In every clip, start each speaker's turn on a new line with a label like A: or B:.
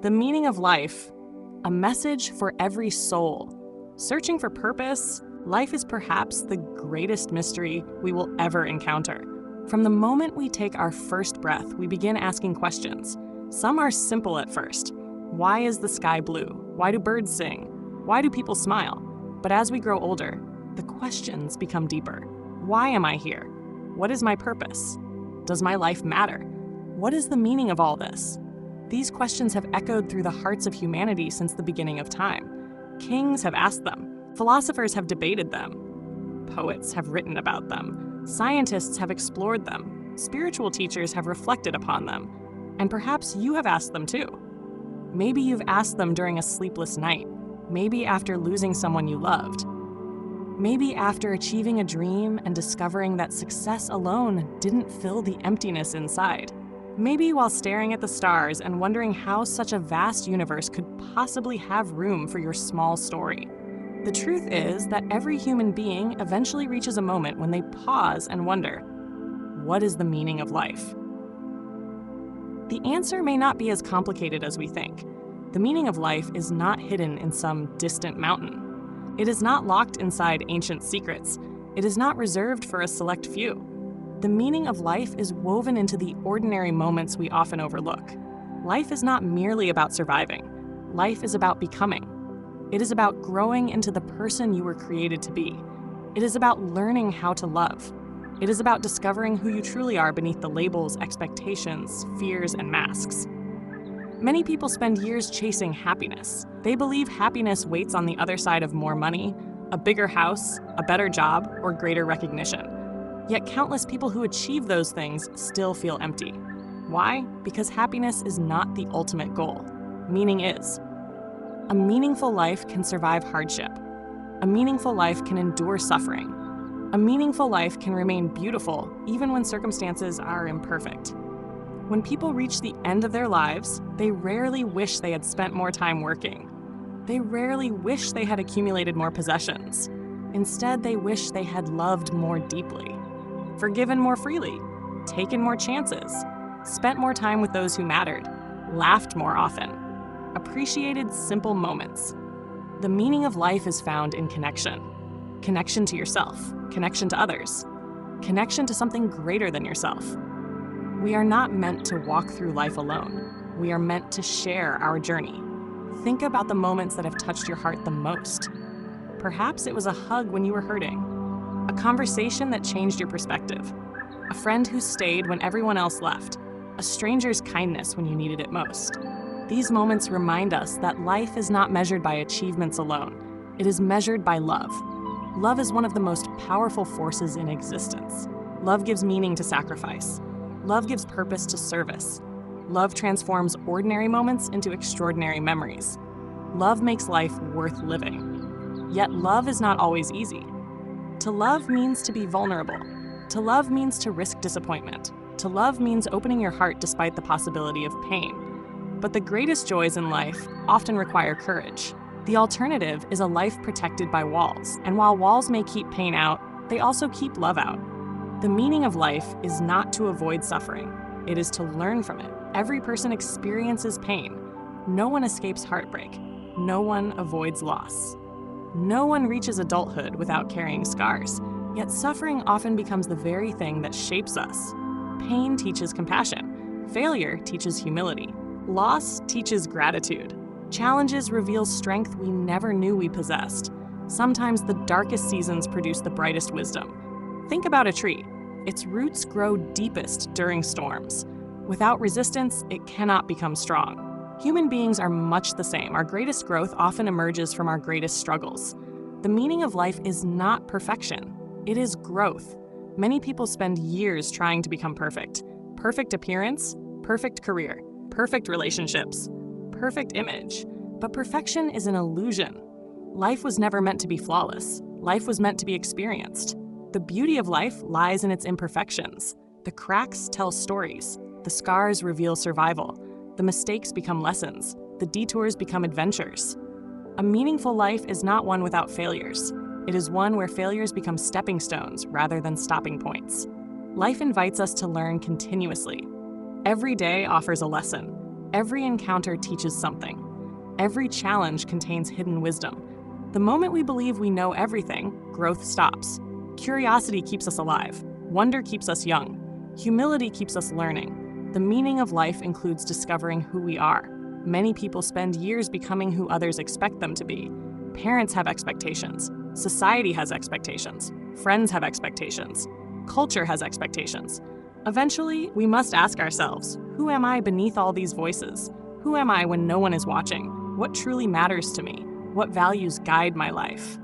A: The meaning of life, a message for every soul. Searching for purpose, life is perhaps the greatest mystery we will ever encounter. From the moment we take our first breath, we begin asking questions. Some are simple at first. Why is the sky blue? Why do birds sing? Why do people smile? But as we grow older, the questions become deeper. Why am I here? What is my purpose? Does my life matter? What is the meaning of all this? These questions have echoed through the hearts of humanity since the beginning of time. Kings have asked them. Philosophers have debated them. Poets have written about them. Scientists have explored them. Spiritual teachers have reflected upon them. And perhaps you have asked them too. Maybe you've asked them during a sleepless night. Maybe after losing someone you loved. Maybe after achieving a dream and discovering that success alone didn't fill the emptiness inside. Maybe while staring at the stars and wondering how such a vast universe could possibly have room for your small story. The truth is that every human being eventually reaches a moment when they pause and wonder, what is the meaning of life? The answer may not be as complicated as we think. The meaning of life is not hidden in some distant mountain. It is not locked inside ancient secrets. It is not reserved for a select few. The meaning of life is woven into the ordinary moments we often overlook. Life is not merely about surviving. Life is about becoming. It is about growing into the person you were created to be. It is about learning how to love. It is about discovering who you truly are beneath the labels, expectations, fears, and masks. Many people spend years chasing happiness. They believe happiness waits on the other side of more money, a bigger house, a better job, or greater recognition. Yet countless people who achieve those things still feel empty. Why? Because happiness is not the ultimate goal. Meaning is. A meaningful life can survive hardship. A meaningful life can endure suffering. A meaningful life can remain beautiful even when circumstances are imperfect. When people reach the end of their lives, they rarely wish they had spent more time working. They rarely wish they had accumulated more possessions. Instead, they wish they had loved more deeply, forgiven more freely, taken more chances, spent more time with those who mattered, laughed more often, appreciated simple moments. The meaning of life is found in connection. Connection to yourself, connection to others, connection to something greater than yourself. We are not meant to walk through life alone. We are meant to share our journey. Think about the moments that have touched your heart the most. Perhaps it was a hug when you were hurting, a conversation that changed your perspective, a friend who stayed when everyone else left, a stranger's kindness when you needed it most. These moments remind us that life is not measured by achievements alone. It is measured by love. Love is one of the most powerful forces in existence. Love gives meaning to sacrifice. Love gives purpose to service. Love transforms ordinary moments into extraordinary memories. Love makes life worth living. Yet love is not always easy. To love means to be vulnerable. To love means to risk disappointment. To love means opening your heart despite the possibility of pain. But the greatest joys in life often require courage. The alternative is a life protected by walls, and while walls may keep pain out, they also keep love out. The meaning of life is not to avoid suffering. It is to learn from it. Every person experiences pain. No one escapes heartbreak. No one avoids loss. No one reaches adulthood without carrying scars, yet suffering often becomes the very thing that shapes us. Pain teaches compassion. Failure teaches humility. Loss teaches gratitude. Challenges reveal strength we never knew we possessed. Sometimes the darkest seasons produce the brightest wisdom. Think about a tree. Its roots grow deepest during storms. Without resistance, it cannot become strong. Human beings are much the same. Our greatest growth often emerges from our greatest struggles. The meaning of life is not perfection. It is growth. Many people spend years trying to become perfect. Perfect appearance, perfect career, perfect relationships, perfect image. But perfection is an illusion. Life was never meant to be flawless. Life was meant to be experienced. The beauty of life lies in its imperfections. The cracks tell stories. The scars reveal survival. The mistakes become lessons. The detours become adventures. A meaningful life is not one without failures. It is one where failures become stepping stones rather than stopping points. Life invites us to learn continuously. Every day offers a lesson. Every encounter teaches something. Every challenge contains hidden wisdom. The moment we believe we know everything, growth stops. Curiosity keeps us alive. Wonder keeps us young. Humility keeps us learning. The meaning of life includes discovering who we are. Many people spend years becoming who others expect them to be. Parents have expectations. Society has expectations. Friends have expectations. Culture has expectations. Eventually, we must ask ourselves, who am I beneath all these voices? Who am I when no one is watching? What truly matters to me? What values guide my life?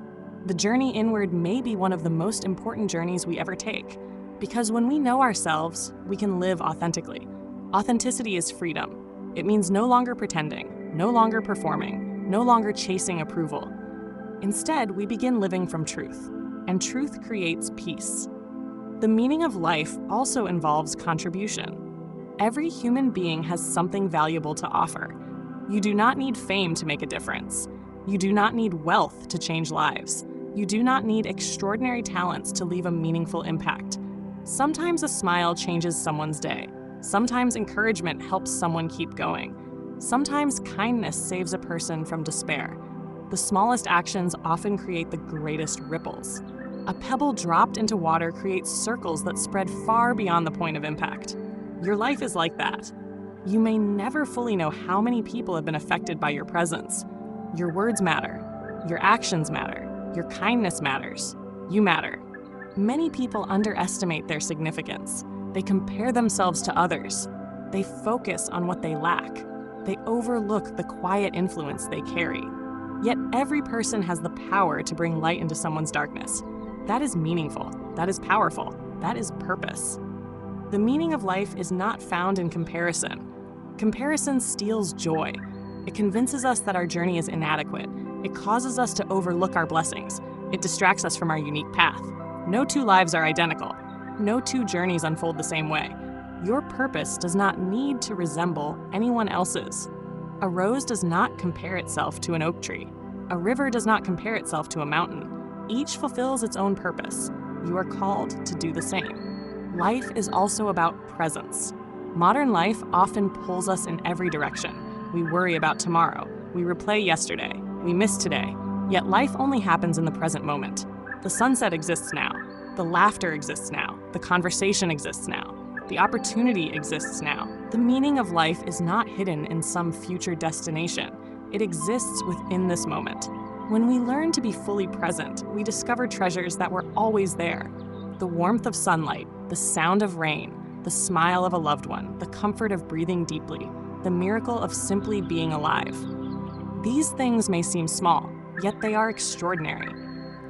A: The journey inward may be one of the most important journeys we ever take, because when we know ourselves, we can live authentically. Authenticity is freedom. It means no longer pretending, no longer performing, no longer chasing approval. Instead, we begin living from truth, and truth creates peace. The meaning of life also involves contribution. Every human being has something valuable to offer. You do not need fame to make a difference. You do not need wealth to change lives. You do not need extraordinary talents to leave a meaningful impact. Sometimes a smile changes someone's day. Sometimes encouragement helps someone keep going. Sometimes kindness saves a person from despair. The smallest actions often create the greatest ripples. A pebble dropped into water creates circles that spread far beyond the point of impact. Your life is like that. You may never fully know how many people have been affected by your presence. Your words matter. Your actions matter. Your kindness matters. You matter. Many people underestimate their significance. They compare themselves to others. They focus on what they lack. They overlook the quiet influence they carry. Yet every person has the power to bring light into someone's darkness. That is meaningful. That is powerful. That is purpose. The meaning of life is not found in comparison. Comparison steals joy. It convinces us that our journey is inadequate. It causes us to overlook our blessings. It distracts us from our unique path. No two lives are identical. No two journeys unfold the same way. Your purpose does not need to resemble anyone else's. A rose does not compare itself to an oak tree. A river does not compare itself to a mountain. Each fulfills its own purpose. You are called to do the same. Life is also about presence. Modern life often pulls us in every direction. We worry about tomorrow. We replay yesterday. We miss today. Yet life only happens in the present moment. The sunset exists now. The laughter exists now. The conversation exists now. The opportunity exists now. The meaning of life is not hidden in some future destination. It exists within this moment. When we learn to be fully present, we discover treasures that were always there. The warmth of sunlight, the sound of rain, the smile of a loved one, the comfort of breathing deeply, the miracle of simply being alive. These things may seem small, yet they are extraordinary.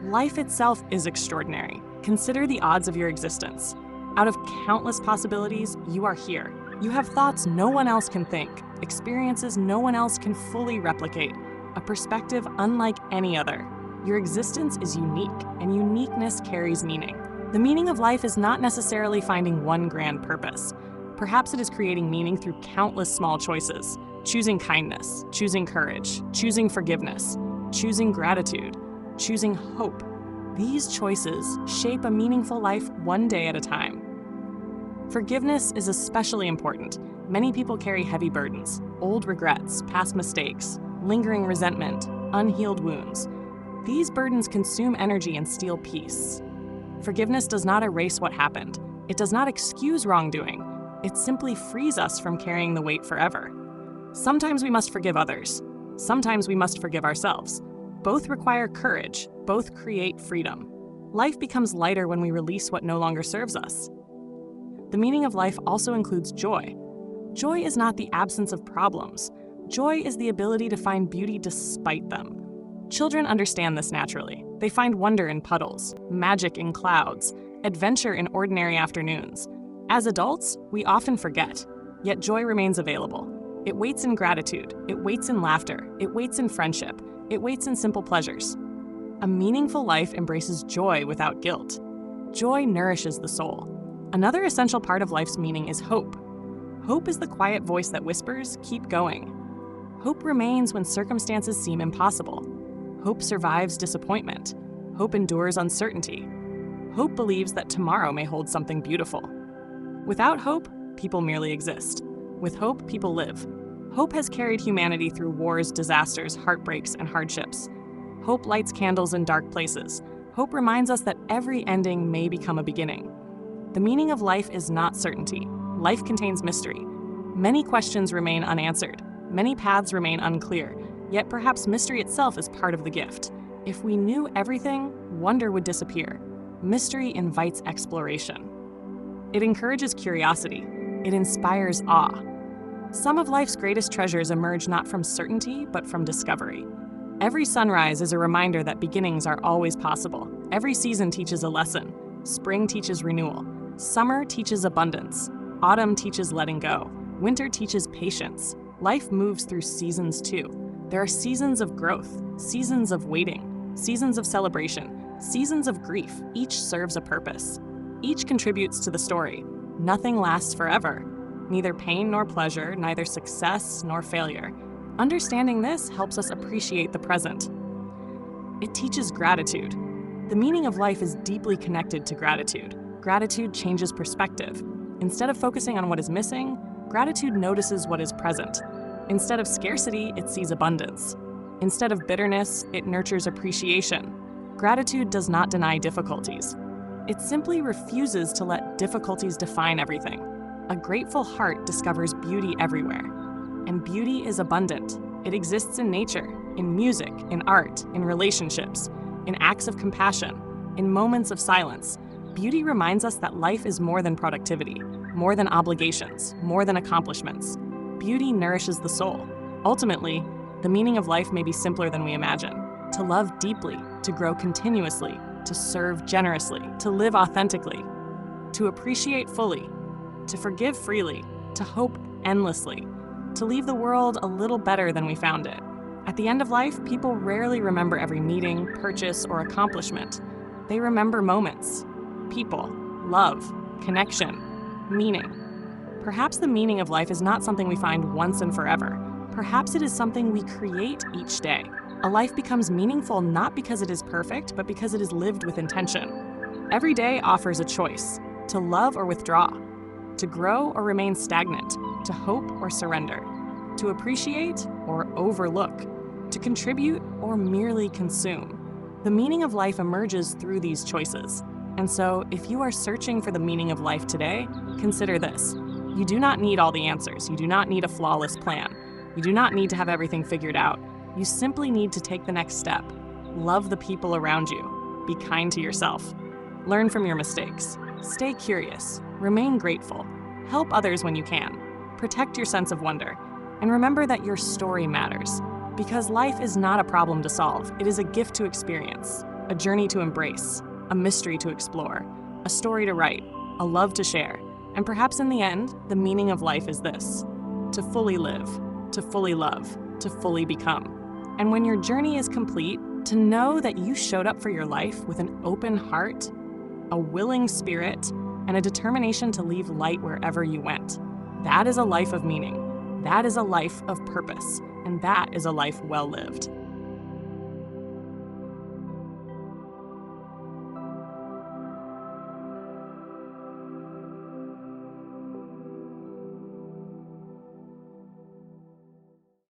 A: Life itself is extraordinary. Consider the odds of your existence. Out of countless possibilities, you are here. You have thoughts no one else can think, experiences no one else can fully replicate, a perspective unlike any other. Your existence is unique, and uniqueness carries meaning. The meaning of life is not necessarily finding one grand purpose. Perhaps it is creating meaning through countless small choices. Choosing kindness, choosing courage, choosing forgiveness, choosing gratitude, choosing hope. These choices shape a meaningful life one day at a time. Forgiveness is especially important. Many people carry heavy burdens, old regrets, past mistakes, lingering resentment, unhealed wounds. These burdens consume energy and steal peace. Forgiveness does not erase what happened. It does not excuse wrongdoing. It simply frees us from carrying the weight forever. Sometimes we must forgive others. Sometimes we must forgive ourselves. Both require courage. Both create freedom. Life becomes lighter when we release what no longer serves us. The meaning of life also includes joy. Joy is not the absence of problems. Joy is the ability to find beauty despite them. Children understand this naturally. They find wonder in puddles, magic in clouds, adventure in ordinary afternoons. As adults, we often forget, yet joy remains available. It waits in gratitude, it waits in laughter, it waits in friendship, it waits in simple pleasures. A meaningful life embraces joy without guilt. Joy nourishes the soul. Another essential part of life's meaning is hope. Hope is the quiet voice that whispers, "Keep going." Hope remains when circumstances seem impossible. Hope survives disappointment. Hope endures uncertainty. Hope believes that tomorrow may hold something beautiful. Without hope, people merely exist. With hope, people live. Hope has carried humanity through wars, disasters, heartbreaks, and hardships. Hope lights candles in dark places. Hope reminds us that every ending may become a beginning. The meaning of life is not certainty. Life contains mystery. Many questions remain unanswered. Many paths remain unclear, yet perhaps mystery itself is part of the gift. If we knew everything, wonder would disappear. Mystery invites exploration. It encourages curiosity. It inspires awe. Some of life's greatest treasures emerge not from certainty, but from discovery. Every sunrise is a reminder that beginnings are always possible. Every season teaches a lesson. Spring teaches renewal. Summer teaches abundance. Autumn teaches letting go. Winter teaches patience. Life moves through seasons too. There are seasons of growth, seasons of waiting, seasons of celebration, seasons of grief. Each serves a purpose. Each contributes to the story. Nothing lasts forever. Neither pain nor pleasure, neither success nor failure. Understanding this helps us appreciate the present. It teaches gratitude. The meaning of life is deeply connected to gratitude. Gratitude changes perspective. Instead of focusing on what is missing, gratitude notices what is present. Instead of scarcity, it sees abundance. Instead of bitterness, it nurtures appreciation. Gratitude does not deny difficulties. It simply refuses to let difficulties define everything. A grateful heart discovers beauty everywhere. And beauty is abundant. It exists in nature, in music, in art, in relationships, in acts of compassion, in moments of silence. Beauty reminds us that life is more than productivity, more than obligations, more than accomplishments. Beauty nourishes the soul. Ultimately, the meaning of life may be simpler than we imagine. To love deeply, to grow continuously, to serve generously, to live authentically, to appreciate fully, to forgive freely, to hope endlessly, to leave the world a little better than we found it. At the end of life, people rarely remember every meeting, purchase, or accomplishment. They remember moments, people, love, connection, meaning. Perhaps the meaning of life is not something we find once and forever. Perhaps it is something we create each day. A life becomes meaningful not because it is perfect, but because it is lived with intention. Every day offers a choice: to love or withdraw, to grow or remain stagnant, to hope or surrender, to appreciate or overlook, to contribute or merely consume. The meaning of life emerges through these choices. And so, if you are searching for the meaning of life today, consider this. You do not need all the answers. You do not need a flawless plan. You do not need to have everything figured out. You simply need to take the next step. Love the people around you. Be kind to yourself. Learn from your mistakes. Stay curious. Remain grateful. Help others when you can. Protect your sense of wonder. And remember that your story matters. Because life is not a problem to solve. It is a gift to experience, a journey to embrace, a mystery to explore, a story to write, a love to share. And perhaps in the end, the meaning of life is this: to fully live, to fully love, to fully become. And when your journey is complete, to know that you showed up for your life with an open heart, a willing spirit, and a determination to leave light wherever you went. That is a life of meaning. That is a life of purpose. And that is a life well lived.